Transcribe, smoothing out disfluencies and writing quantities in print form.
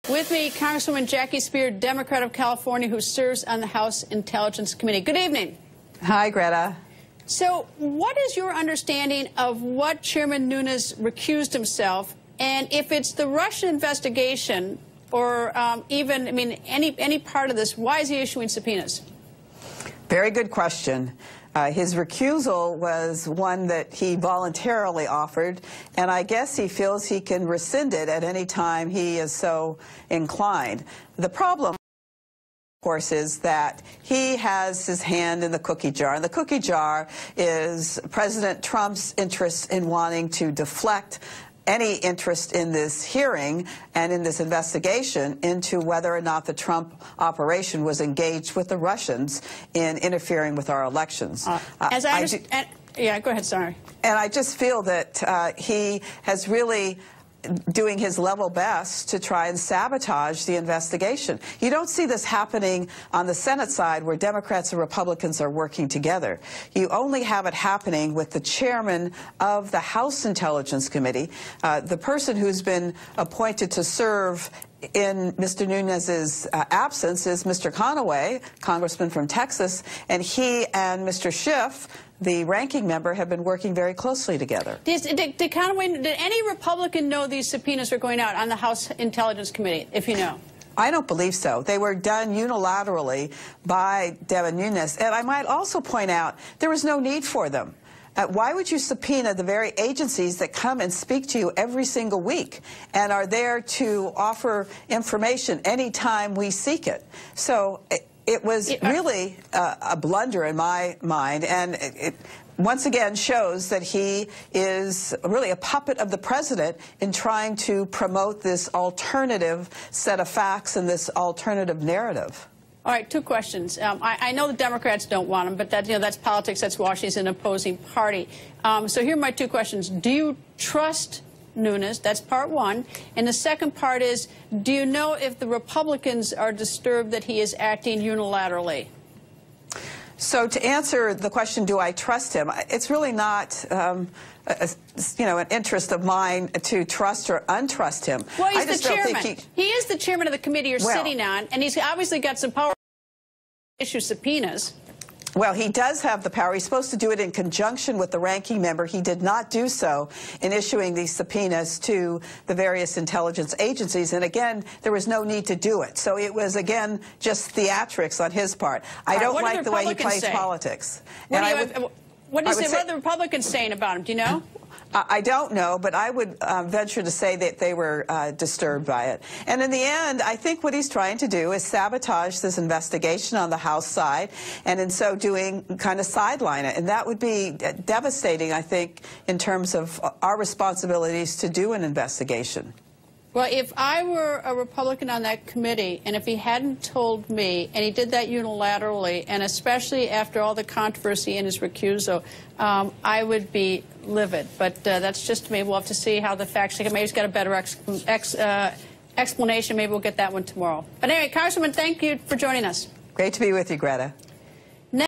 With me, Congresswoman Jackie Speier, Democrat of California, who serves on the House Intelligence Committee. Good evening. Hi, Greta. So what is your understanding of what Chairman Nunes recused himself, and if it's the Russian investigation or even, any part of this, why is he issuing subpoenas? Very good question. His recusal was one that he voluntarily offered, and I guess he feels he can rescind it at any time he is so inclined. The problem, of course, is that he has his hand in the cookie jar, and the cookie jar is President Trump's interest in wanting to deflect any interest in this hearing and in this investigation into whether or not the Trump operation was engaged with the Russians in interfering with our elections. As I understand, yeah, go ahead, sorry. And I just feel that he has really doing his level best to try and sabotage the investigation. You don't see this happening on the Senate side where Democrats and Republicans are working together. You only have it happening with the chairman of the House Intelligence Committee, the person who's been appointed to serve in Mr. Nunes' absence is Mr. Conaway, congressman from Texas, and he and Mr. Schiff, the ranking member, have been working very closely together. Did any Republican know these subpoenas were going out on the House Intelligence Committee, if you know? I don't believe so. They were done unilaterally by Devin Nunes. And I might also point out there was no need for them. Why would you subpoena the very agencies that come and speak to you every single week and are there to offer information any time we seek it? So it was really a blunder in my mind, and it once again shows that he is really a puppet of the president in trying to promote this alternative set of facts and this alternative narrative. All right, two questions. I know the Democrats don't want him, but that's politics. That's Washington, an opposing party. So here are my two questions. Do you trust Nunes? That's part one. And the second part is, do you know if the Republicans are disturbed that he is acting unilaterally? So to answer the question, do I trust him, it's really not an interest of mine to trust or untrust him. Well, he's the chairman. He is the chairman of the committee you're sitting on, and he's obviously got some power to issue subpoenas. Well, he does have the power. He's supposed to do it in conjunction with the ranking member. He did not do so in issuing these subpoenas to the various intelligence agencies. And again, there was no need to do it. So it was, again, just theatrics on his part. I don't like the way he plays politics. What are the Republicans saying about him? Do you know? I don't know, but I would venture to say that they were disturbed by it. And in the end, I think what he's trying to do is sabotage this investigation on the House side, and in so doing, kind of sideline it. And that would be devastating, I think, in terms of our responsibilities to do an investigation. Well, if I were a Republican on that committee, and if he hadn't told me, and he did that unilaterally, and especially after all the controversy in his recusal, I would be livid. But that's just me. We'll have to see how the facts maybe he's got a better explanation. Maybe we'll get that one tomorrow. But anyway, Congresswoman, thank you for joining us. Great to be with you, Greta.